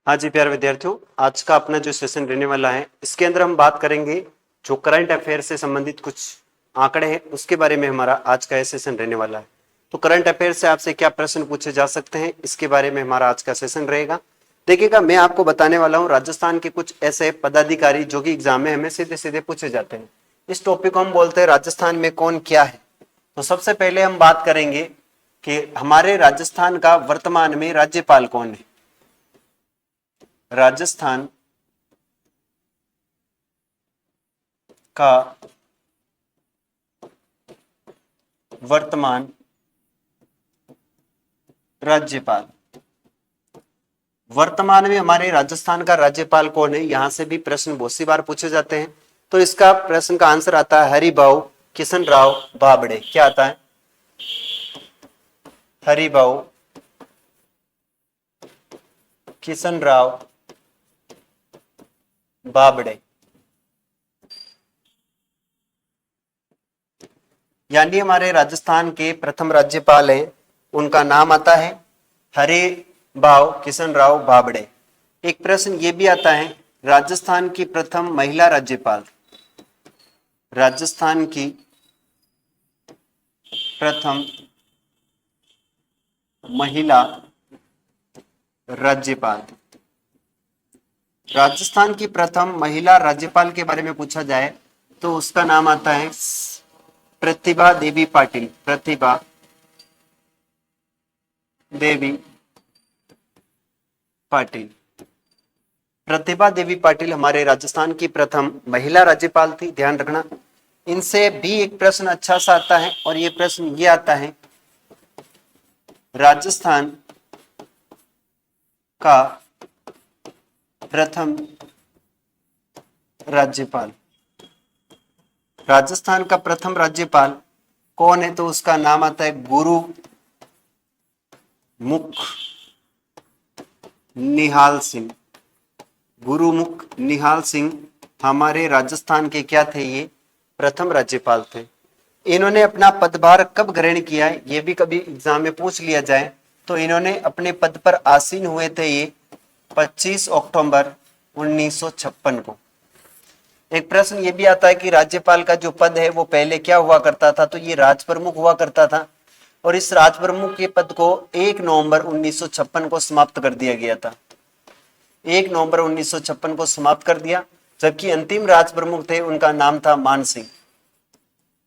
हाँ जी प्यारे विद्यार्थियों, आज का अपना जो सेशन रहने वाला है इसके अंदर हम बात करेंगे जो करंट अफेयर से संबंधित कुछ आंकड़े हैं उसके बारे में हमारा आज का यह सेशन रहने वाला है। तो करंट अफेयर से आपसे क्या प्रश्न पूछे जा सकते हैं इसके बारे में हमारा आज का सेशन रहेगा। देखिएगा, मैं आपको बताने वाला हूँ राजस्थान के कुछ ऐसे पदाधिकारी जो कि एग्जाम में हमें सीधे सीधे पूछे जाते हैं। इस टॉपिक को हम बोलते हैं राजस्थान में कौन क्या है। तो सबसे पहले हम बात करेंगे कि हमारे राजस्थान का वर्तमान में राज्यपाल कौन है। राजस्थान का वर्तमान राज्यपाल, वर्तमान में हमारे राजस्थान का राज्यपाल कौन है, यहां से भी प्रश्न बहुत सी बार पूछे जाते हैं। तो इसका प्रश्न का आंसर आता है हरिभाऊ किशन राव बाबड़े। क्या आता है? हरिभाऊ किशन राव बाबड़े, यानी हमारे राजस्थान के प्रथम राज्यपाल हैं। उनका नाम आता है हरिभाऊ किशन राव बाबड़े। एक प्रश्न ये भी आता है, राजस्थान की प्रथम महिला राज्यपाल, राजस्थान की प्रथम महिला राज्यपाल, राजस्थान की प्रथम महिला राज्यपाल के बारे में पूछा जाए तो उसका नाम आता है प्रतिभा देवी पाटिल। प्रतिभा देवी पाटिल, प्रतिभा देवी पाटिल हमारे राजस्थान की प्रथम महिला राज्यपाल थी, ध्यान रखना। इनसे भी एक प्रश्न अच्छा सा आता है और ये प्रश्न ये आता है, राजस्थान का प्रथम राज्यपाल, राजस्थान का प्रथम राज्यपाल कौन है? तो उसका नाम आता है गुरुमुख निहाल सिंह। गुरुमुख निहाल सिंह हमारे राजस्थान के क्या थे? ये प्रथम राज्यपाल थे। इन्होंने अपना पदभार कब ग्रहण किया है, ये भी कभी एग्जाम में पूछ लिया जाए तो इन्होंने अपने पद पर आसीन हुए थे ये 25 अक्टूबर 1956 को। एक प्रश्न ये भी आता है कि राज्यपाल का जो पद है वो पहले क्या हुआ करता था? तो ये राज प्रमुख हुआ करता था और इस राज प्रमुख के पद को 1 नवंबर 1956 को समाप्त कर दिया गया था। 1 नवंबर 1956 को समाप्त कर दिया, जबकि अंतिम राज प्रमुख थे उनका नाम था मान सिंह।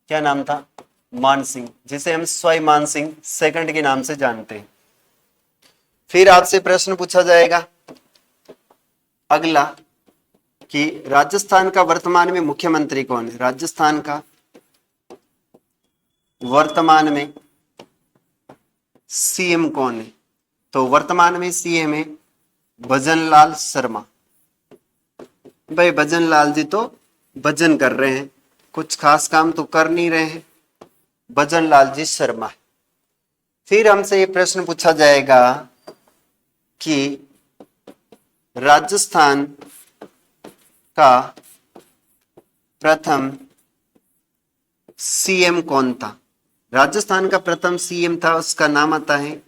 क्या नाम था? मान सिंह, जिसे हम सवाई मान सिंह सेकंड के नाम से जानते हैं। फिर आपसे प्रश्न पूछा जाएगा अगला कि राजस्थान का वर्तमान में मुख्यमंत्री कौन है। राजस्थान का वर्तमान में सीएम कौन है? तो वर्तमान में सीएम है भजनलाल शर्मा। भाई भजनलाल जी तो भजन कर रहे हैं, कुछ खास काम तो कर नहीं रहे हैं, भजनलाल जी शर्मा। फिर हमसे ये प्रश्न पूछा जाएगा कि राजस्थान का प्रथम सीएम कौन था? राजस्थान का प्रथम सीएम था, उसका नाम आता है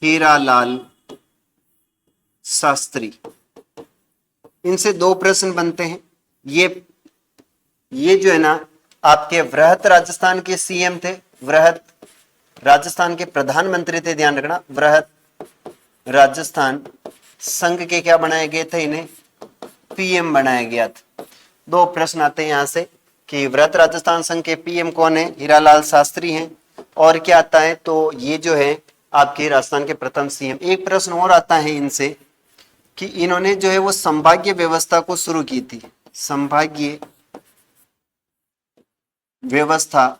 हीरालाल शास्त्री। इनसे दो प्रश्न बनते हैं। ये जो है ना आपके वृहत राजस्थान के सीएम थे, वृहत राजस्थान के प्रधानमंत्री थे, ध्यान रखना। वृहत राजस्थान संघ के क्या बनाए गए थे? इन्हें पीएम बनाया गया था। दो प्रश्न आते हैं यहां से कि वृहत राजस्थान संघ के पीएम कौन है? हीरालाल शास्त्री हैं। और क्या आता है? तो ये जो है आपके राजस्थान के प्रथम सीएम। एक प्रश्न और आता है इनसे कि इन्होंने जो है वो संभागीय व्यवस्था को शुरू की थी। संभागीय व्यवस्था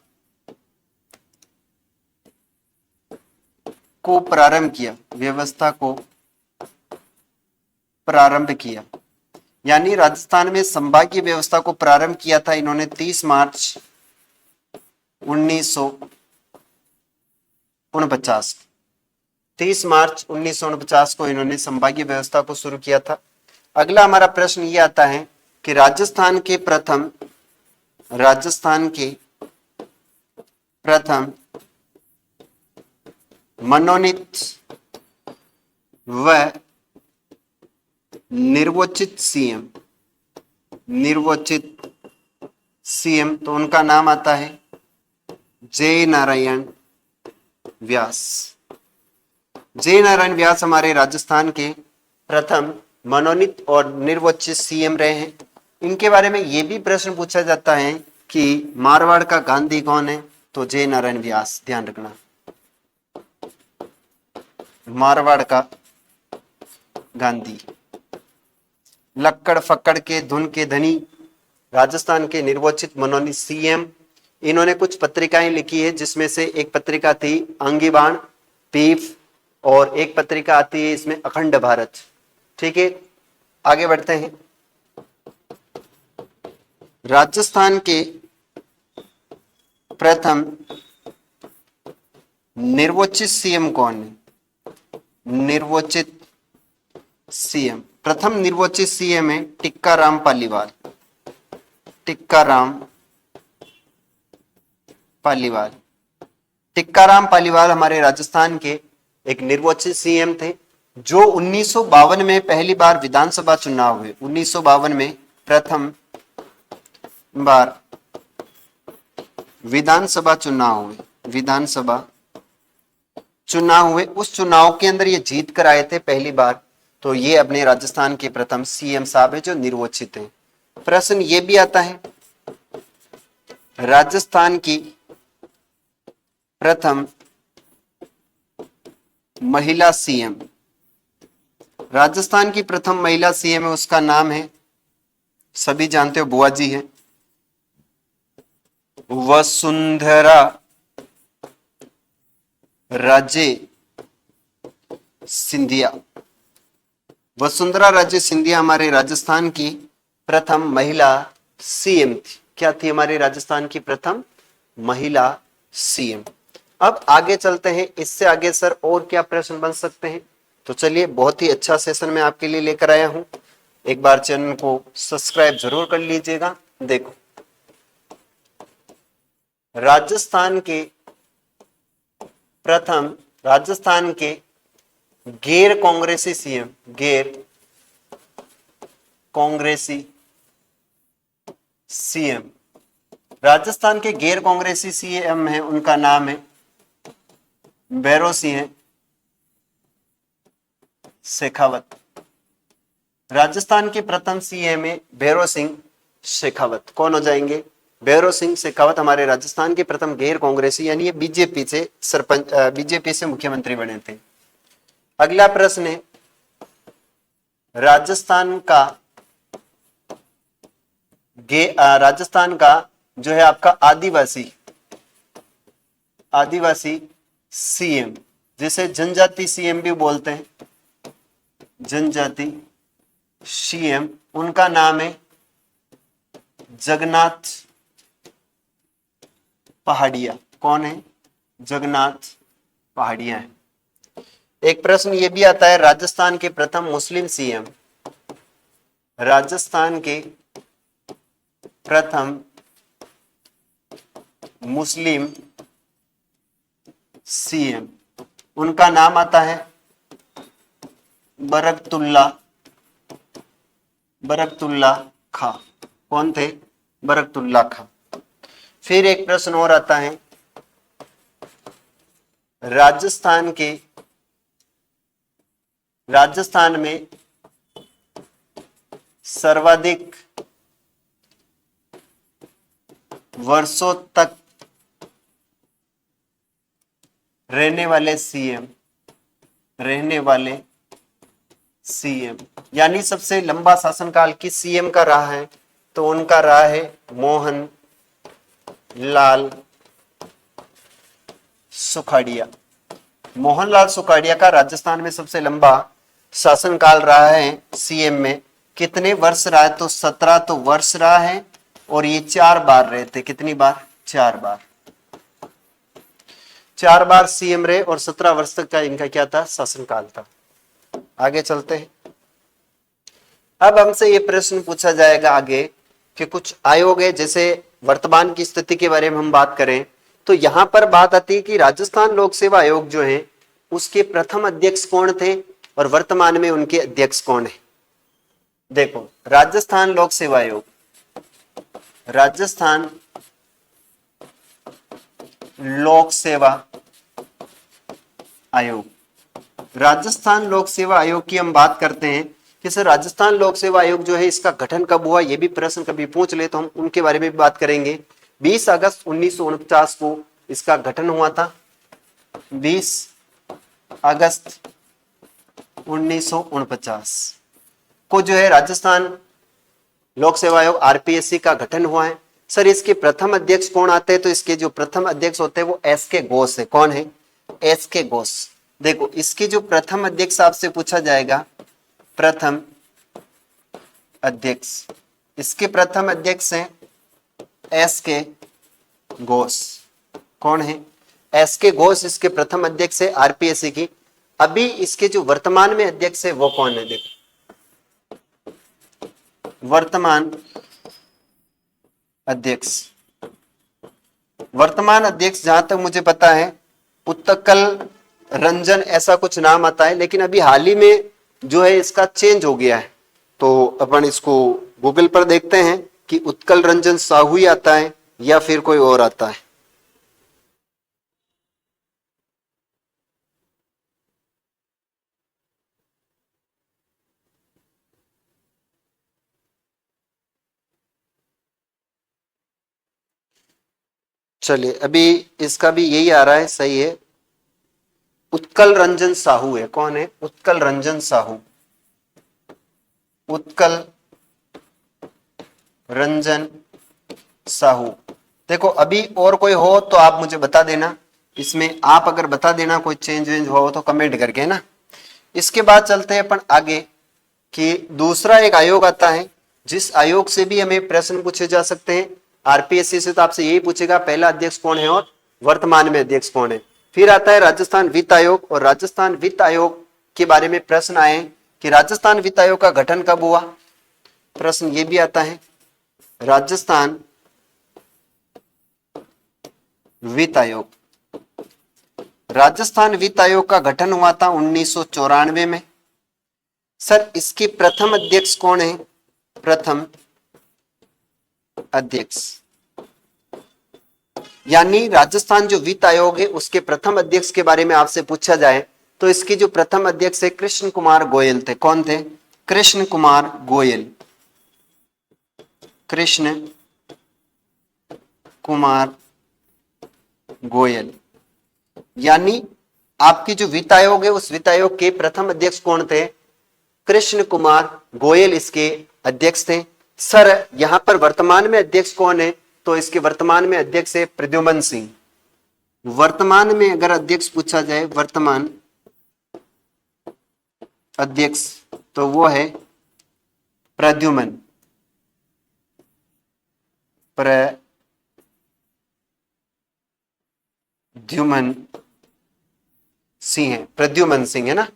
को प्रारंभ किया, व्यवस्था को प्रारंभ किया, यानी राजस्थान में संभागीय व्यवस्था को प्रारंभ किया था इन्होंने 30 मार्च 1949। 30 मार्च 1949 को इन्होंने संभागीय व्यवस्था को शुरू किया था। अगला हमारा प्रश्न ये आता है कि राजस्थान के प्रथम मनोनीत व निर्वाचित सीएम, निर्वाचित सीएम, तो उनका नाम आता है जय नारायण व्यास। जय नारायण व्यास हमारे राजस्थान के प्रथम मनोनीत और निर्वाचित सीएम रहे हैं। इनके बारे में यह भी प्रश्न पूछा जाता है कि मारवाड़ का गांधी कौन है, तो जय नारायण व्यास, ध्यान रखना। मारवाड़ का गांधी, लक्कड़ फक्कड़ के धुन के धनी, राजस्थान के निर्वाचित मनोनीत सीएम। इन्होंने कुछ पत्रिकाएं लिखी है, जिसमें से एक पत्रिका थी अंगीबाण, पीफ, और एक पत्रिका आती है इसमें अखंड भारत। ठीक है, आगे बढ़ते हैं। राजस्थान के प्रथम निर्वाचित सीएम कौन है? निर्वाचित सीएम, प्रथम निर्वाचित सीएम है टिक्काराम पालीवाल। टिक्काराम पालीवाल, टिक्काराम पालीवाल हमारे राजस्थान के एक निर्वाचित सीएम थे, जो 1952 में पहली बार विधानसभा चुनाव हुए। 1952 में प्रथम बार विधानसभा चुनाव हुए, विधानसभा चुनाव हुए। उस चुनाव के अंदर ये जीत कर आए थे पहली बार। तो ये अपने राजस्थान के प्रथम सीएम साहब है जो निर्वाचित हैं। प्रश्न ये भी आता है, राजस्थान की प्रथम महिला सीएम, राजस्थान की प्रथम महिला सीएम है, उसका नाम है, सभी जानते हो, बुआ जी है, वसुंधरा राजे सिंधिया। वसुंधरा राजे सिंधिया हमारे राजस्थान की प्रथम महिला सीएम थी। क्या थी हमारे राजस्थान की प्रथम महिला सीएम। अब आगे चलते हैं, इससे आगे सर और क्या प्रश्न बन सकते हैं। तो चलिए, बहुत ही अच्छा सेशन मैं आपके लिए लेकर आया हूं। एक बार चैनल को सब्सक्राइब जरूर कर लीजिएगा। देखो, राजस्थान के प्रथम, राजस्थान के गैर कांग्रेसी सीएम, गैर कांग्रेसी सीएम, राजस्थान के गैर कांग्रेसी सीएम है, उनका नाम है भैरव सिंह शेखावत। राजस्थान के प्रथम सीएम है भैरव सिंह शेखावत। कौन हो जाएंगे? भैरव सिंह शेखावत हमारे राजस्थान के प्रथम गैर कांग्रेसी, यानी ये बीजेपी से सरपंच, बीजेपी से मुख्यमंत्री बने थे। अगला प्रश्न है, राजस्थान का जो है आपका आदिवासी सीएम, जिसे जनजाति सीएम भी बोलते हैं, जनजाति सीएम, उनका नाम है जगन्नाथ पहाड़िया। कौन है? जगन्नाथ पहाड़िया है। एक प्रश्न ये भी आता है, राजस्थान के प्रथम मुस्लिम सीएम, राजस्थान के प्रथम मुस्लिम सीएम, उनका नाम आता है बरकतुल्ला खां। कौन थे? बरकतुल्ला खां। फिर एक प्रश्न और आता है, राजस्थान में सर्वाधिक वर्षों तक रहने वाले सीएम, यानी सबसे लंबा शासनकाल किस सीएम का रहा है? तो उनका रहा है मोहन लाल सुखाड़िया। मोहनलाल सुखाड़िया का राजस्थान में सबसे लंबा शासनकाल रहा है। सीएम में कितने वर्ष रहा है? तो 17 तो वर्ष रहा है, और ये 4 बार रहे थे। कितनी बार? 4 बार। 4 बार सीएम रहे, और 17 वर्ष तक का इनका क्या था? शासनकाल था। आगे चलते हैं। अब हमसे ये प्रश्न पूछा जाएगा आगे कि कुछ आयोग है, जैसे वर्तमान की स्थिति के बारे में हम बात करें तो यहां पर बात आती है कि राजस्थान लोक सेवा आयोग जो है उसके प्रथम अध्यक्ष कौन थे और वर्तमान में उनके अध्यक्ष कौन है। देखो, राजस्थान लोक सेवा आयोग, राजस्थान लोक सेवा आयोग, राजस्थान लोक सेवा आयोग की हम बात करते हैं कि सर राजस्थान लोक सेवा आयोग जो है इसका गठन कब हुआ, ये भी प्रश्न कभी पूछ ले तो हम उनके बारे में भी बात करेंगे। 20 अगस्त 1949 को इसका गठन हुआ था। 20 अगस्त 1949 को जो है राजस्थान लोक सेवा आयोग आरपीएससी का गठन हुआ है। सर इसके प्रथम अध्यक्ष कौन आते हैं, तो इसके जो प्रथम अध्यक्ष होते हैं वो एस के घोष है। कौन है? एस के घोष। देखो, इसके जो प्रथम अध्यक्ष आपसे पूछा जाएगा, प्रथम अध्यक्ष, इसके प्रथम अध्यक्ष हैं एस के घोष। कौन है? एस के घोष इसके प्रथम अध्यक्ष है आरपीएससी की। अभी इसके जो वर्तमान में अध्यक्ष है वो कौन है? देखो, वर्तमान अध्यक्ष, वर्तमान अध्यक्ष जहां तक मुझे पता है उत्कल रंजन ऐसा कुछ नाम आता है, लेकिन अभी हाल ही में जो है इसका चेंज हो गया है। तो अपन इसको गूगल पर देखते हैं कि उत्कल रंजन साहू ही आता है या फिर कोई और आता है। चलिए, अभी इसका भी यही आ रहा है, सही है, उत्कल रंजन साहू है। कौन है? उत्कल रंजन साहू। उत्कल रंजन साहू। देखो, अभी और कोई हो तो आप मुझे बता देना, इसमें आप अगर बता देना कोई चेंज वेंज हो तो कमेंट करके ना। इसके बाद चलते हैं अपन आगे कि दूसरा एक आयोग आता है जिस आयोग से भी हमें प्रश्न पूछे जा सकते हैं। आरपीएससी से तो आपसे यही पूछेगा पहला अध्यक्ष कौन है और वर्तमान में अध्यक्ष कौन है। फिर आता है राजस्थान वित्त आयोग, और राजस्थान वित्त आयोग के बारे में प्रश्न आए कि राजस्थान वित्त आयोग का गठन कब हुआ, प्रश्न ये भी आता है। राजस्थान वित्त आयोग, राजस्थान वित्त आयोग का गठन हुआ था 1994 में। सर इसके प्रथम अध्यक्ष कौन है? प्रथम अध्यक्ष, यानी राजस्थान जो वित्त आयोग है उसके प्रथम अध्यक्ष के बारे में आपसे पूछा जाए तो इसके जो प्रथम अध्यक्ष है कृष्ण कुमार गोयल थे। कौन थे? कृष्ण कुमार गोयल। कृष्ण कुमार गोयल, यानी आपकी जो वित्त आयोग है उस वित्त आयोग के प्रथम अध्यक्ष कौन थे? कृष्ण कुमार गोयल इसके अध्यक्ष थे। सर यहां पर वर्तमान में अध्यक्ष कौन है? तो इसके वर्तमान में अध्यक्ष है प्रद्युमन सिंह। वर्तमान में अगर अध्यक्ष पूछा जाए, वर्तमान अध्यक्ष, तो वो है प्रद्युमन सिंह है। प्रद्युमन सिंह है ना।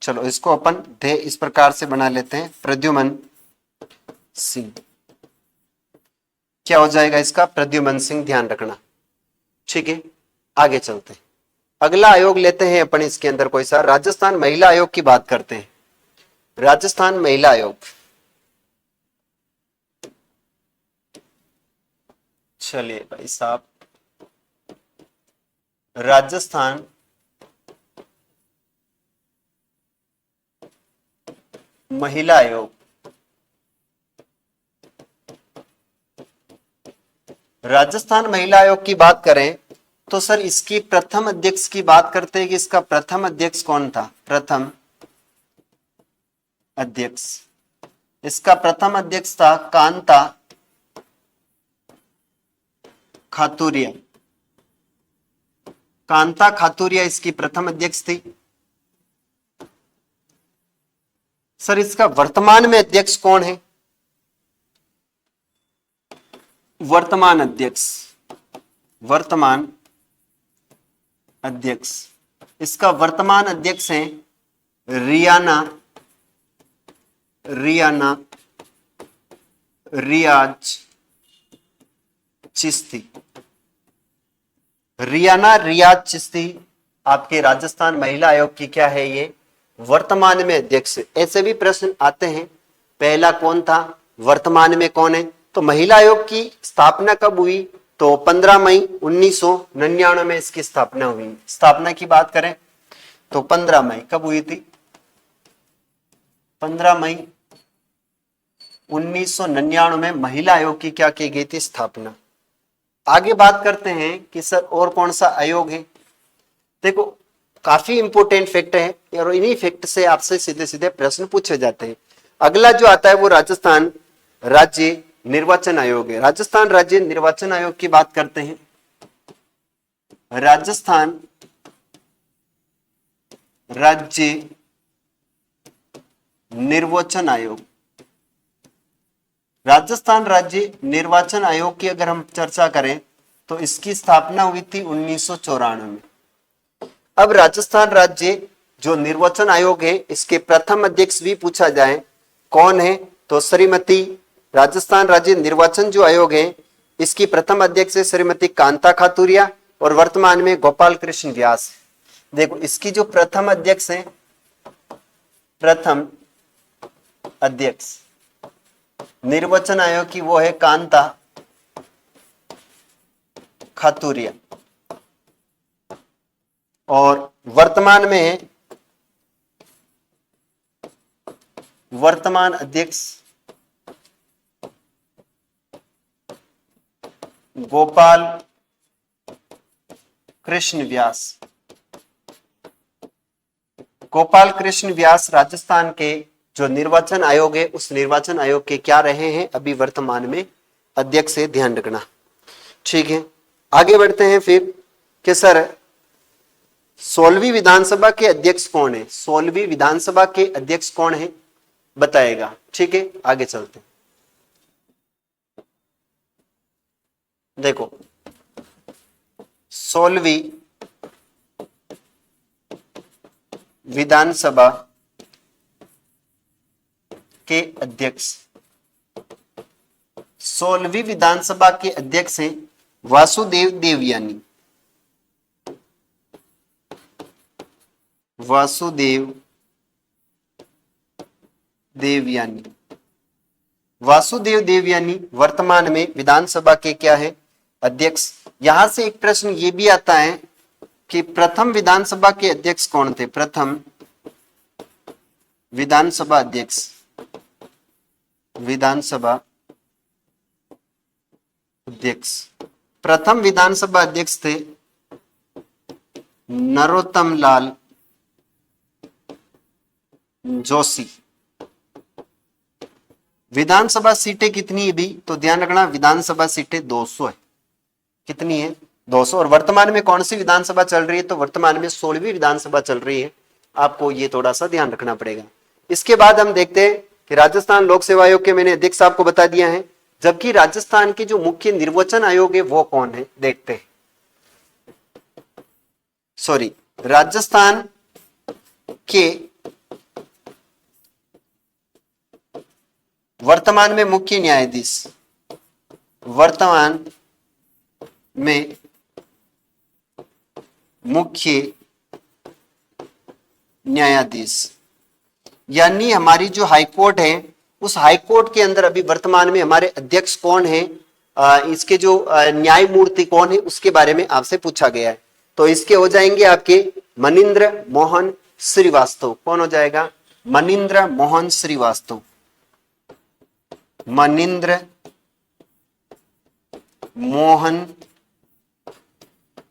चलो इसको अपन दे इस प्रकार से बना लेते हैं, प्रद्युमन सिंह। क्या हो जाएगा इसका? प्रद्युमन सिंह, ध्यान रखना। ठीक है, आगे चलते हैं। अगला आयोग लेते हैं अपन इसके अंदर कोई सा, राजस्थान महिला आयोग की बात करते हैं। राजस्थान महिला आयोग, चलिए भाई साहब, राजस्थान महिला आयोग, राजस्थान महिला आयोग की बात करें तो सर इसकी प्रथम अध्यक्ष की बात करते हैं कि इसका प्रथम अध्यक्ष कौन था? प्रथम अध्यक्ष, इसका प्रथम अध्यक्ष था कांता खातूरिया। कांता खातूरिया इसकी प्रथम अध्यक्ष थी। सर इसका वर्तमान में अध्यक्ष कौन है? वर्तमान अध्यक्ष, वर्तमान अध्यक्ष, इसका वर्तमान अध्यक्ष है रियाज चिश्ती। रियाज चिश्ती आपके राजस्थान महिला आयोग की क्या है? ये वर्तमान में अध्यक्ष। ऐसे भी प्रश्न आते हैं पहला कौन था, वर्तमान में कौन है। तो महिला आयोग की स्थापना कब हुई, तो 15 मई 1999 में इसकी स्थापना हुई। स्थापना की बात करें तो 15 मई कब हुई थी, 15 मई 1999 में महिला आयोग की क्या की गई थी, स्थापना। आगे बात करते हैं कि सर और कौन सा आयोग है। देखो काफी इंपोर्टेंट फैक्ट है और इन्हीं फैक्ट से आपसे सीधे सीधे प्रश्न पूछे जाते हैं। अगला जो आता है वो राजस्थान राज्य निर्वाचन आयोग है। राजस्थान राज्य निर्वाचन आयोग की बात करते हैं। राजस्थान राज्य निर्वाचन आयोग, राजस्थान राज्य निर्वाचन आयोग की अगर हम चर्चा करें तो इसकी स्थापना हुई थी 1994 में। अब राजस्थान राज्य जो निर्वाचन आयोग है इसके प्रथम अध्यक्ष भी पूछा जाए कौन है, तो श्रीमती, राजस्थान राज्य निर्वाचन जो आयोग है इसकी प्रथम अध्यक्ष है श्रीमती कांता खातूरिया और वर्तमान में गोपाल कृष्ण व्यास। देखो इसकी जो प्रथम अध्यक्ष है, प्रथम अध्यक्ष निर्वाचन आयोग की वो है कांता खातूरिया और वर्तमान में है, वर्तमान अध्यक्ष गोपाल कृष्ण व्यास। गोपाल कृष्ण व्यास राजस्थान के जो निर्वाचन आयोग है उस निर्वाचन आयोग के क्या रहे हैं, अभी वर्तमान में अध्यक्ष से, ध्यान रखना। ठीक है, आगे बढ़ते हैं फिर कि सर 16वीं विधानसभा के अध्यक्ष कौन है, 16वीं विधानसभा के अध्यक्ष कौन है बताएगा। ठीक है, आगे चलते हैं। देखो 16वीं विधानसभा के अध्यक्ष, 16वीं विधानसभा के अध्यक्ष हैं वासुदेव देवयानी। वासुदेव देवयानी, वासुदेव देवयानी वर्तमान में विधानसभा के क्या है, अध्यक्ष। यहां से एक प्रश्न ये भी आता है कि प्रथम विधानसभा के अध्यक्ष कौन थे, प्रथम विधानसभा अध्यक्ष, विधानसभा अध्यक्ष, प्रथम विधानसभा अध्यक्ष थे नरोत्तम लाल जोशी। विधानसभा सीटें कितनी है भी, तो ध्यान रखना विधानसभा सीटें 200 है। कितनी है, 200। और वर्तमान में कौन सी विधानसभा चल रही है, तो वर्तमान में 16वीं विधानसभा चल रही है। आपको ये थोड़ा सा ध्यान रखना पड़ेगा। इसके बाद हम देखते हैं कि राजस्थान लोक सेवा आयोग के मैंने अध्यक्ष आपको बता दिया है, जबकि राजस्थान के जो मुख्य निर्वाचन आयोग है वो कौन है देखते हैं। सॉरी, राजस्थान के वर्तमान में मुख्य न्यायाधीश, वर्तमान में मुख्य न्यायाधीश, यानी हमारी जो हाईकोर्ट है उस हाईकोर्ट के अंदर अभी वर्तमान में हमारे अध्यक्ष कौन है, इसके जो न्यायमूर्ति कौन है उसके बारे में आपसे पूछा गया है। तो इसके हो जाएंगे आपके मनिंद्र मोहन श्रीवास्तव। कौन हो जाएगा, मनिंद्र मोहन श्रीवास्तव, मनिंद्र मोहन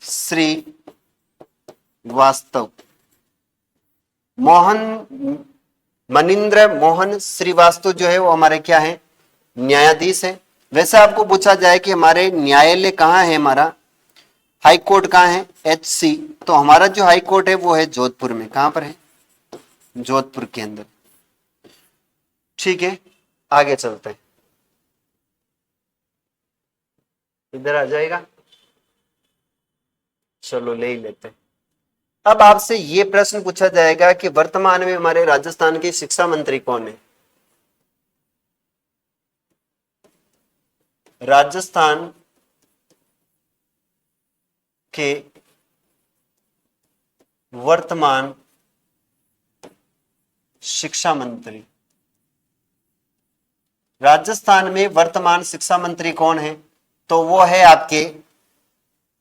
श्रीवास्तव। मनिंद्र मोहन श्रीवास्तव जो है वो हमारे क्या है, न्यायाधीश है। वैसे आपको पूछा जाए कि हमारे न्यायालय कहाँ है, हमारा हाई कोर्ट कहाँ है, HC, तो हमारा जो हाई कोर्ट है वो है जोधपुर में। कहां पर है, जोधपुर के अंदर। ठीक है, आगे चलते हैं, इधर आ जाएगा, चलो ले ही लेते हैं। अब आपसे यह प्रश्न पूछा जाएगा कि वर्तमान में हमारे राजस्थान के शिक्षा मंत्री कौन है। राजस्थान के वर्तमान शिक्षा मंत्री, राजस्थान में वर्तमान शिक्षा मंत्री कौन है? तो वो है आपके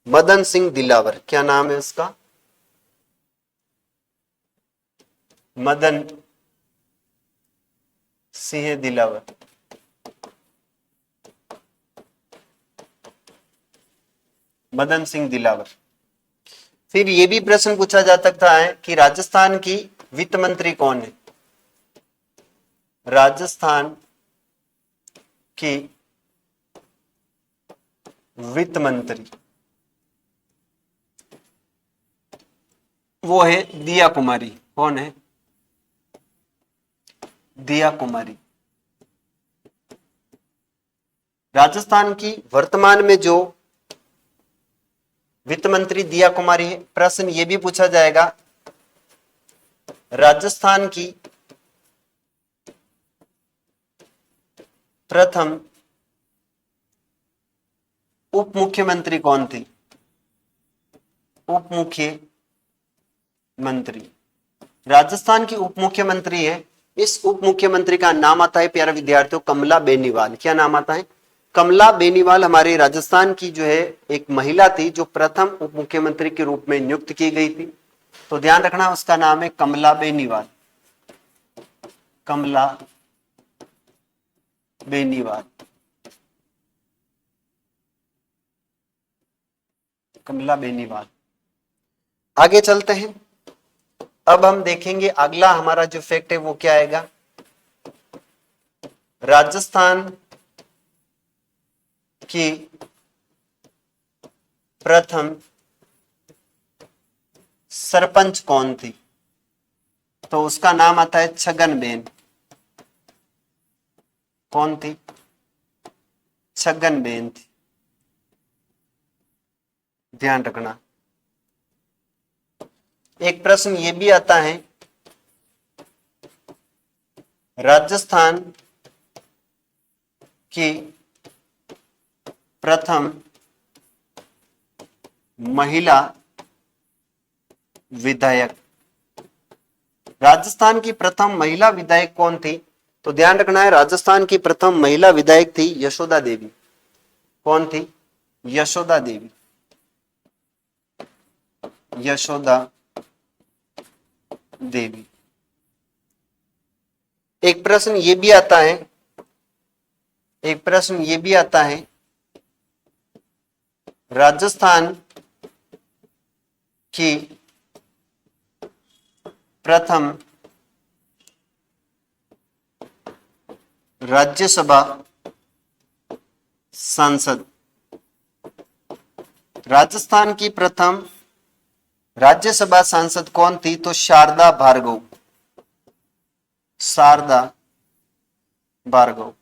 मदन सिंह दिलावर। क्या नाम है उसका? मदन सिंह दिलावर। मदन सिंह दिलावर। फिर ये भी प्रश्न पूछा जा सकता है कि राजस्थान की वित्त मंत्री कौन है? राजस्थान की वित्त मंत्री वो है दिया कुमारी। कौन है? दिया कुमारी। राजस्थान की वर्तमान में जो वित्त मंत्री दिया कुमारी है। प्रश्न ये भी पूछा जाएगा राजस्थान की प्रथम उप मुख्यमंत्री कौन थी? उप मुख्यमंत्री राजस्थान की उप मुख्यमंत्री है। इस उप मुख्यमंत्री का नाम आता है प्यारे विद्यार्थियों कमला बेनीवाल। क्या नाम आता है? कमला बेनीवाल हमारे राजस्थान की जो है एक महिला थी जो प्रथम उप मुख्यमंत्री के रूप में नियुक्त की गई थी। तो ध्यान रखना उसका नाम है कमला बेनीवाल। कमला बेनीवाल। कमला बेनीवाल। आगे चलते हैं। अब हम देखेंगे अगला हमारा जो फैक्ट है वो क्या आएगा। राजस्थान की प्रथम सरपंच कौन थी? तो उसका नाम आता है छगनबेन। कौन थी? छगनबेन थी। ध्यान रखना। एक प्रश्न ये भी आता है राजस्थान की प्रथम महिला विधायक। राजस्थान की प्रथम महिला विधायक कौन थी? तो ध्यान रखना है राजस्थान की प्रथम महिला विधायक थी यशोदा देवी। कौन थी? यशोदा देवी। यशोदा देवी। एक प्रश्न ये भी आता है राजस्थान की प्रथम राज्यसभा सांसद। राजस्थान की प्रथम राज्यसभा सांसद कौन थी? तो शारदा भार्गव। शारदा भार्गव।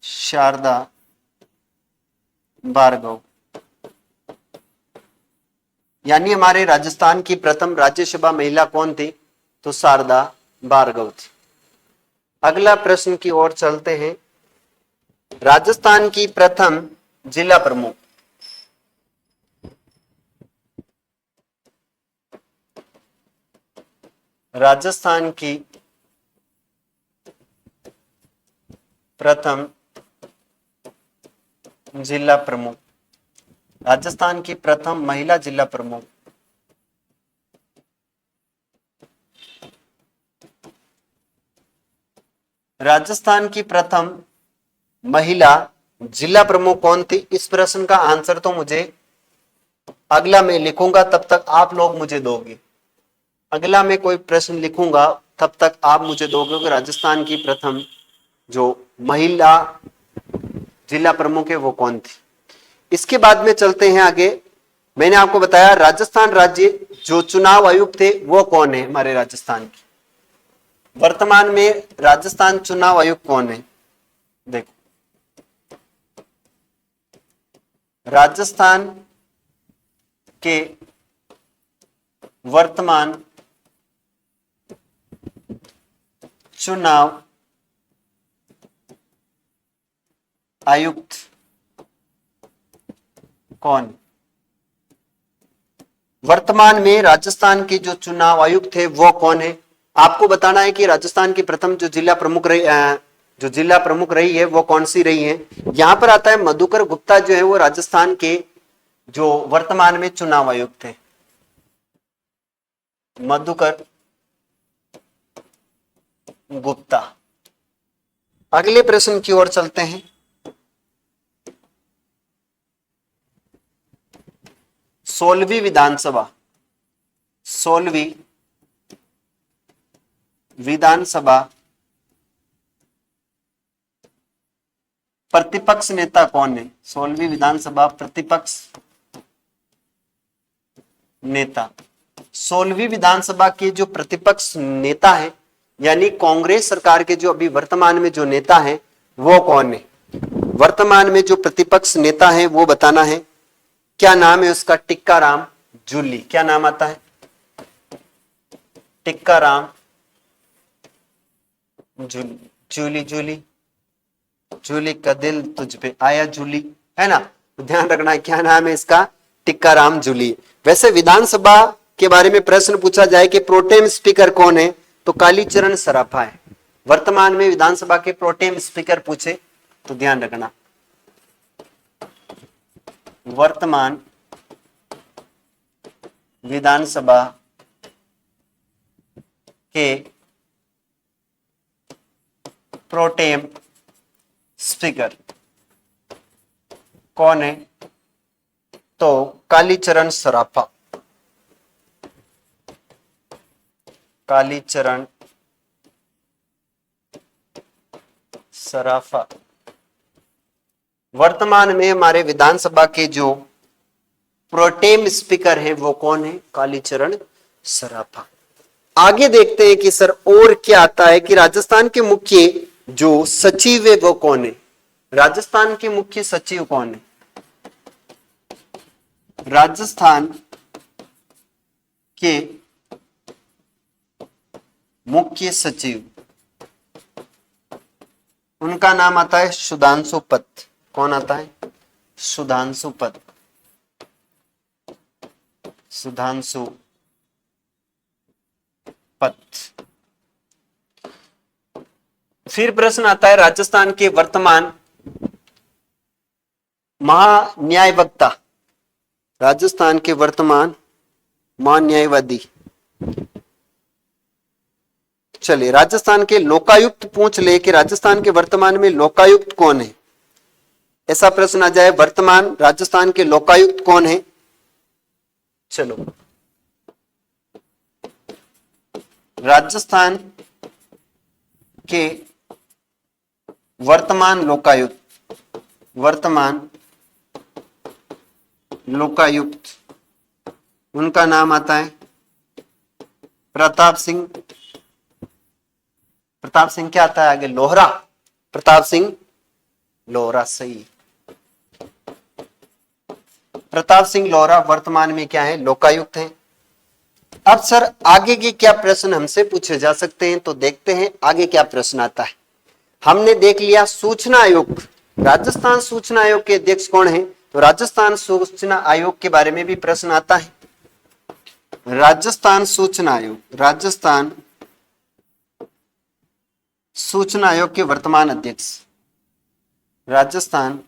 शारदा भार्गव यानी हमारे राजस्थान की प्रथम राज्यसभा महिला कौन थी? तो शारदा भार्गव थी। अगला प्रश्न की ओर चलते हैं। राजस्थान की प्रथम जिला प्रमुख। राजस्थान की प्रथम जिला प्रमुख। राजस्थान की प्रथम महिला जिला प्रमुख। राजस्थान की प्रथम महिला जिला प्रमुख कौन थी? इस प्रश्न का आंसर तो मुझे अगला मैं लिखूंगा तब तक आप लोग मुझे दोगे। अगला मैं कोई प्रश्न लिखूंगा तब तक आप मुझे दोगे कि राजस्थान की प्रथम जो महिला जिला प्रमुख है वो कौन थी। इसके बाद में चलते हैं आगे। मैंने आपको बताया राजस्थान राज्य जो चुनाव आयुक्त थे वो कौन है हमारे राजस्थान की। वर्तमान में राजस्थान चुनाव आयुक्त कौन है? देखो राजस्थान के वर्तमान चुनाव आयुक्त कौन? वर्तमान में राजस्थान के जो चुनाव आयुक्त थे वो कौन है? आपको बताना है कि राजस्थान की प्रथम जो जिला प्रमुख जो जिला प्रमुख रही है वो कौन सी रही है। यहां पर आता है मधुकर गुप्ता जो है वो राजस्थान के जो वर्तमान में चुनाव आयुक्त थे, मधुकर गुप्ता। अगले प्रश्न की ओर चलते हैं। सोलहवीं विधानसभा, 16वीं विधानसभा प्रतिपक्ष नेता कौन है। 16वीं विधानसभा प्रतिपक्ष नेता, 16वीं विधानसभा के जो प्रतिपक्ष नेता है यानी कांग्रेस सरकार के जो अभी वर्तमान में जो नेता है वो कौन है। वर्तमान में जो प्रतिपक्ष नेता है वो बताना है। क्या नाम है उसका। टिक्काराम जूली। क्या नाम आता है। टिक्काराम जूली। जूली जूली जूली का दिल तुझ पे आया जूली, है ना। ध्यान रखना है क्या नाम है इसका। टिक्काराम जूली। वैसे विधानसभा के बारे में प्रश्न पूछा जाए कि प्रोटेम स्पीकर कौन है तो कालीचरण सराफा है। वर्तमान में विधानसभा के प्रोटेम स्पीकर पूछे तो ध्यान रखना, वर्तमान विधानसभा के प्रोटेम स्पीकर कौन है तो कालीचरण सराफा। कालीचरण सराफा वर्तमान में हमारे विधानसभा के जो प्रोटेम स्पीकर है वो कौन है। कालीचरण सराफा। आगे देखते हैं कि सर और क्या आता है कि राजस्थान के मुख्य जो सचिव है वो कौन है। राजस्थान के मुख्य सचिव कौन है। राजस्थान के मुख्य सचिव, उनका नाम आता है सुधांशु पथ। कौन आता है। सुधांशु पथ। सुधांशु पथ। फिर प्रश्न आता है राजस्थान के वर्तमान महान्यायवक्ता, राजस्थान के वर्तमान महान्यायवादी। चलिए राजस्थान के लोकायुक्त पूछ ले कि राजस्थान के वर्तमान में लोकायुक्त कौन है। ऐसा प्रश्न आ जाए वर्तमान राजस्थान के लोकायुक्त कौन है। चलो राजस्थान के वर्तमान लोकायुक्त, वर्तमान लोकायुक्त, उनका नाम आता है प्रताप सिंह। प्रताप सिंह क्या आता है आगे। लोहरा। प्रताप सिंह लोहरा। सही। प्रताप सिंह लोहरा वर्तमान में क्या है। लोकायुक्त है। अब सर आगे के क्या प्रश्न हमसे पूछे जा सकते हैं तो देखते हैं आगे क्या प्रश्न आता है। हमने देख लिया सूचना आयोग। राजस्थान सूचना आयोग के अध्यक्ष कौन है तो राजस्थान सूचना आयोग के बारे में भी प्रश्न आता है। राजस्थान सूचना आयोग, राजस्थान सूचना आयोग के वर्तमान अध्यक्ष, राजस्थान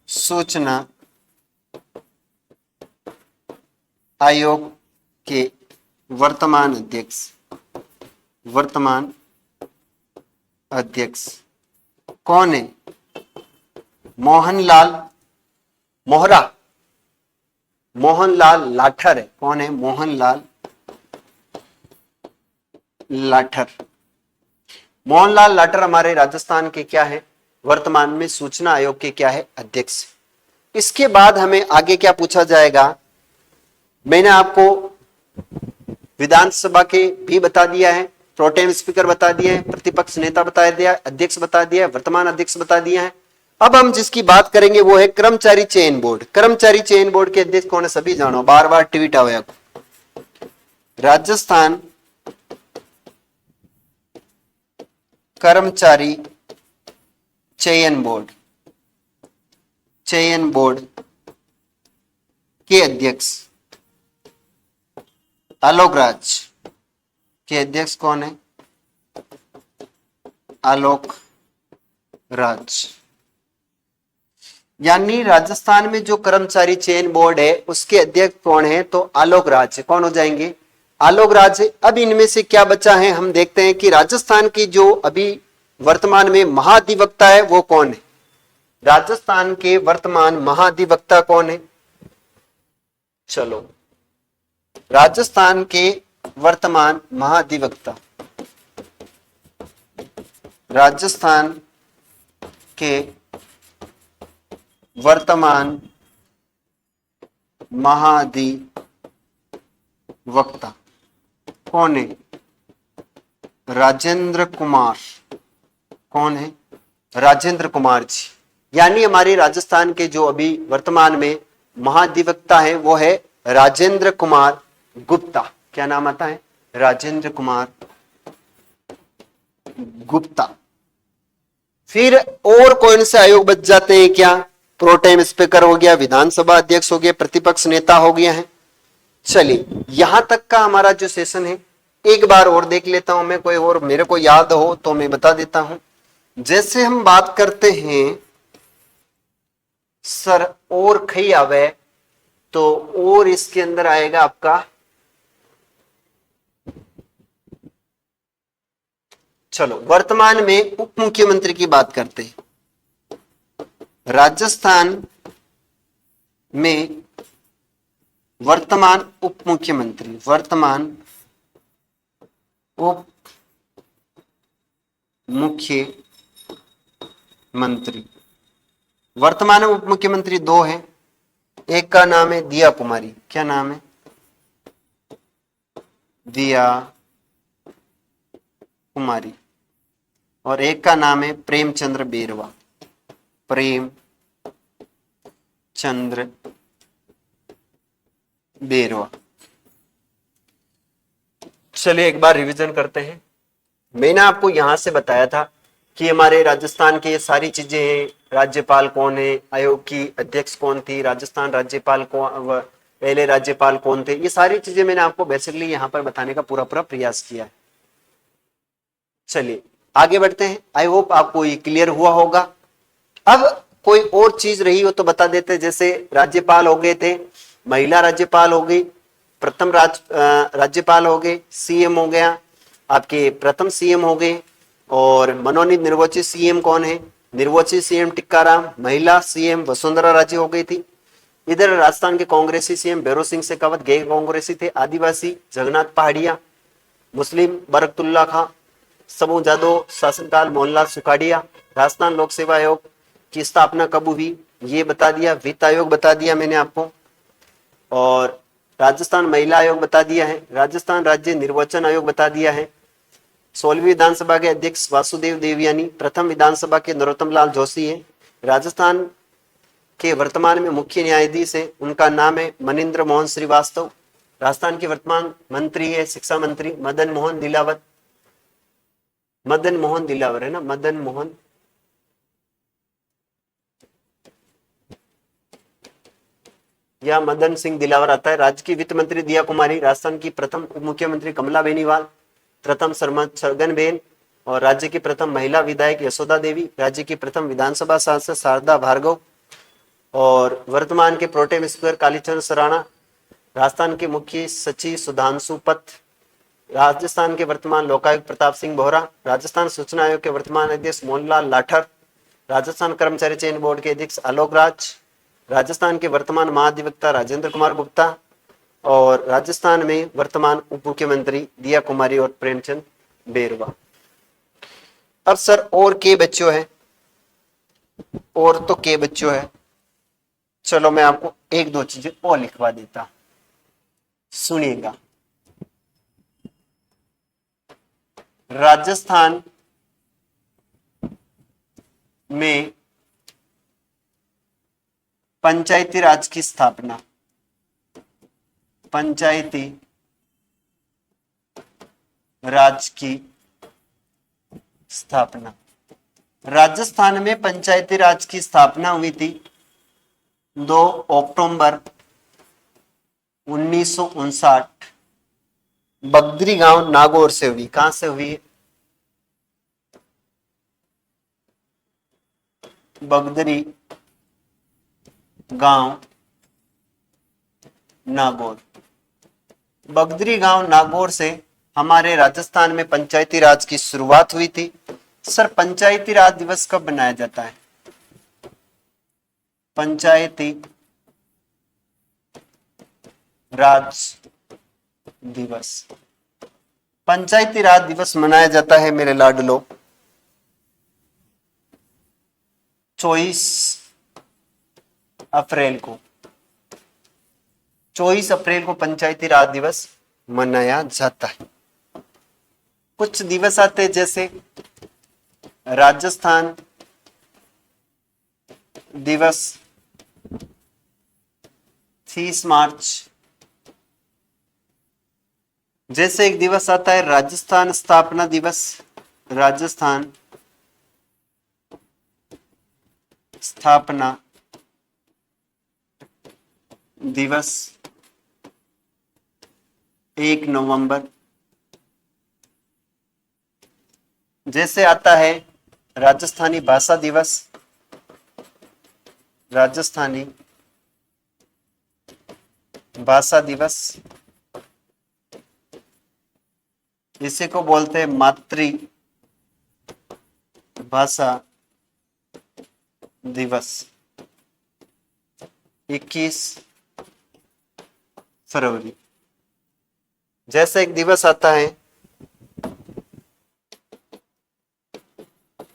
सूचना आयोग के वर्तमान अध्यक्ष, वर्तमान अध्यक्ष कौन है। मोहनलाल मोहरा, मोहनलाल लाठर है। कौन है। मोहनलाल लाठर। मोहनलाल लाठर हमारे राजस्थान के क्या है वर्तमान में सूचना आयोग के क्या है अध्यक्ष। इसके बाद हमें आगे क्या पूछा जाएगा। मैंने आपको विधानसभा के भी बता दिया है, प्रोटेम स्पीकर बता दिया है, प्रतिपक्ष नेता बता दिया, अध्यक्ष बता दिया, वर्तमान अध्यक्ष बता दिया है। अब हम जिसकी बात करेंगे वो है कर्मचारी चयन बोर्ड। कर्मचारी चयन बोर्ड के अध्यक्ष कौन है सभी जानो, बार बार ट्वीट आया। राजस्थान कर्मचारी चयन बोर्ड, चयन बोर्ड के अध्यक्ष आलोक राज के अध्यक्ष कौन है। आलोक राज। यानी राजस्थान में जो कर्मचारी चयन बोर्ड है उसके अध्यक्ष कौन है, तो आलोक राज कौन हो जाएंगे, आलोक राज। अब इनमें से क्या बचा है हम देखते हैं कि राजस्थान की जो अभी वर्तमान में महाधिवक्ता है वो कौन है, राजस्थान के वर्तमान महाधिवक्ता कौन है। चलो, राजस्थान के वर्तमान महाधिवक्ता, राजस्थान के वर्तमान महाधिवक्ता कौन है, राजेंद्र कुमार। कौन है, राजेंद्र कुमार जी। यानी हमारे राजस्थान के जो अभी वर्तमान में महाधिवक्ता है वो है राजेंद्र कुमार गुप्ता। क्या नाम आता है, राजेंद्र कुमार गुप्ता। फिर और कौन से आयोग बच जाते हैं क्या, प्रोटेम स्पीकर हो गया, विधानसभा अध्यक्ष हो गया, प्रतिपक्ष नेता हो गया है। चलिए यहां तक का हमारा जो सेशन है एक बार और देख लेता हूं मैं, कोई और मेरे को याद हो तो मैं बता देता हूं। जैसे हम बात करते हैं सर और खई आवे, तो और इसके अंदर आएगा आपका, चलो वर्तमान में उप मुख्यमंत्री की बात करते हैं। राजस्थान में वर्तमान उप मुख्यमंत्री, वर्तमान उप मुख्यमंत्री, वर्तमान उप मुख्यमंत्री दो हैं, एक का नाम है दिया कुमारी। क्या नाम है, दिया कुमारी। और एक का नाम है प्रेमचंद्र बेरवा, प्रेमचंद्र बेरवा। चलिए एक बार रिवीजन करते हैं। मैंने आपको यहां से बताया था कि हमारे राजस्थान की ये सारी चीजें हैं, राज्यपाल कौन है, आयोग की अध्यक्ष कौन थी, राजस्थान राज्यपाल कौन, पहले राज्यपाल कौन थे, ये सारी चीजें मैंने आपको बेसिकली यहां पर बताने का पूरा पूरा प्रयास किया है। चलिए आगे बढ़ते हैं, आई होप आपको ये क्लियर हुआ होगा। अब कोई और चीज रही हो तो बता देते, जैसे राज्यपाल हो गए थे, महिला राज्यपाल हो गई, प्रथम राज्यपाल हो गए, सीएम हो गया, आपके प्रथम सीएम हो गए, और मनोनीत निर्वाचित सीएम कौन है, निर्वाचित सीएम टिक्काराम, महिला सीएम वसुंधरा राजे हो गई थी। इधर राजस्थान के कांग्रेसी सीएम भैरव सिंह शेखावत गैर कांग्रेसी थे, आदिवासी जगन्नाथ पहाड़िया, मुस्लिम बरकतुल्ला खां, समूह जादव शासनकाल मोहनलाल सुखाड़िया। राजस्थान लोक सेवा आयोग की स्थापना कब हुई ये बता दिया, वित्त आयोग बता दिया मैंने आपको, और राजस्थान महिला आयोग बता दिया है, राजस्थान राज्य निर्वाचन आयोग बता दिया है, 16वीं विधानसभा के अध्यक्ष वासुदेव देवयानी, प्रथम विधानसभा के नरोत्तम लाल जोशी है, राजस्थान के वर्तमान में मुख्य न्यायाधीश है, उनका नाम है मनिंद्र मोहन श्रीवास्तव, राजस्थान के वर्तमान मंत्री है शिक्षा मंत्री मदन मोहन दिलावर, मदन मोहन दिलावर है ना, मदन मोहन या मदन सिंह दिलावर आता है। राज्य की वित्त मंत्री दिया कुमारी, राजस्थान की प्रथम उप मुख्यमंत्री कमला बेनीवाल, प्रथम छगन बेन, और राज्य की प्रथम महिला विधायक यशोदा देवी, राज्य की प्रथम विधानसभा सांसद शारदा भार्गव, और वर्तमान के प्रोटेम स्पीकर कालीचंद सराणा, राजस्थान के मुख्य सचिव सुधांशु पथ, राजस्थान के वर्तमान लोकायुक्त प्रताप सिंह बोहरा, राजस्थान सूचना आयोग के वर्तमान अध्यक्ष मोहनलाल लाठर, राजस्थान कर्मचारी चयन बोर्ड के अध्यक्ष आलोक राज, राजस्थान के वर्तमान महाधिवक्ता राजेंद्र कुमार गुप्ता, और राजस्थान में वर्तमान उप मुख्यमंत्री दिया कुमारी और प्रेमचंद बेरवा। अब सर और के बच्चों है, और तो के बच्चों है, चलो मैं आपको एक दो चीजें और लिखवा देता, सुनिएगा। राजस्थान में पंचायती राज की स्थापना, पंचायती राज की स्थापना, राजस्थान में पंचायती राज की स्थापना हुई थी 2 अक्टूबर 1959 बगदरी गांव नागौर से हुई। कहां से हुई, बगदरी गांव नागौर। बगदरी गांव नागौर से हमारे राजस्थान में पंचायती राज की शुरुआत हुई थी। सर पंचायती राज दिवस कब मनाया जाता है? पंचायती राज दिवस, पंचायती राज दिवस मनाया जाता है मेरे लाडलो 24 अप्रैल को। 24 अप्रैल को पंचायती राज दिवस मनाया जाता है। कुछ दिवस आते हैं जैसे राजस्थान दिवस 30 मार्च, जैसे एक दिवस आता है राजस्थान स्थापना दिवस, राजस्थान स्थापना दिवस 1 नवंबर। जैसे आता है राजस्थानी भाषा दिवस, राजस्थानी भाषा दिवस, इसी को बोलते हैं मातृ भाषा दिवस 21 फरवरी। जैसे एक दिवस आता है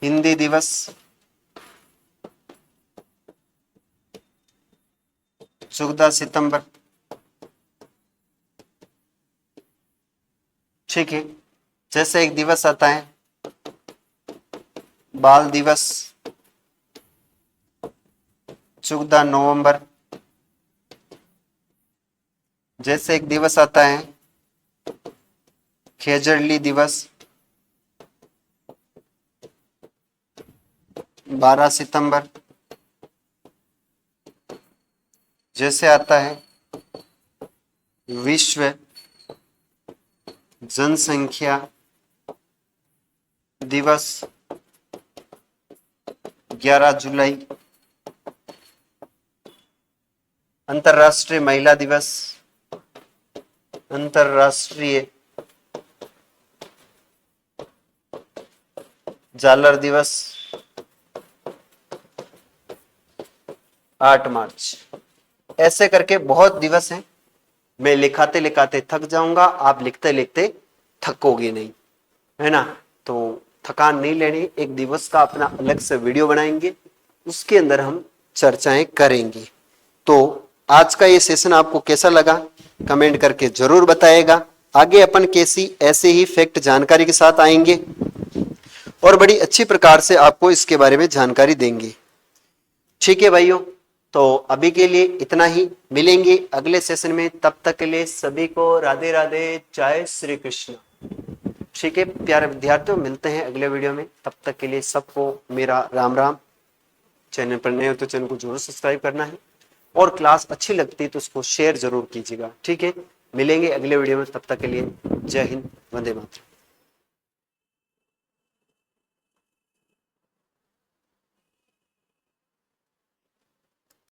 हिंदी दिवस, 14 सितंबर। ठीक है। जैसे एक दिवस आता है बाल दिवस, 14 नवंबर। जैसे एक दिवस आता है खेजड़ली दिवस, 12 सितंबर। जैसे आता है विश्व जनसंख्या दिवस, 11 जुलाई। अंतर्राष्ट्रीय महिला दिवस, अंतर्राष्ट्रीय झालर दिवस, 8 मार्च। ऐसे करके बहुत दिवस हैं। मैं लिखाते लिखाते थक जाऊंगा, आप लिखते लिखते थकोगे नहीं, है ना। तो थकान नहीं लेनी। एक दिवस का अपना अलग से वीडियो बनाएंगे, उसके अंदर हम चर्चाएं करेंगे। तो आज का ये सेशन आपको कैसा लगा कमेंट करके जरूर बताइएगा। आगे अपन कैसी ऐसे ही फैक्ट जानकारी के साथ आएंगे और बड़ी अच्छी प्रकार से आपको इसके बारे में जानकारी देंगे। ठीक है भाइयों, तो अभी के लिए इतना ही। मिलेंगे अगले सेशन में, तब तक के लिए सभी को राधे राधे, जय श्री कृष्ण। ठीक है प्यारे विद्यार्थियों, मिलते हैं अगले वीडियो में। तब तक के लिए सबको मेरा राम राम। चैनल पर नए हो तो चैनल को जरूर सब्सक्राइब करना है और क्लास अच्छी लगती है तो उसको शेयर जरूर कीजिएगा। ठीक है, मिलेंगे अगले वीडियो में, तब तक के लिए जय हिंद, वंदे मातरम।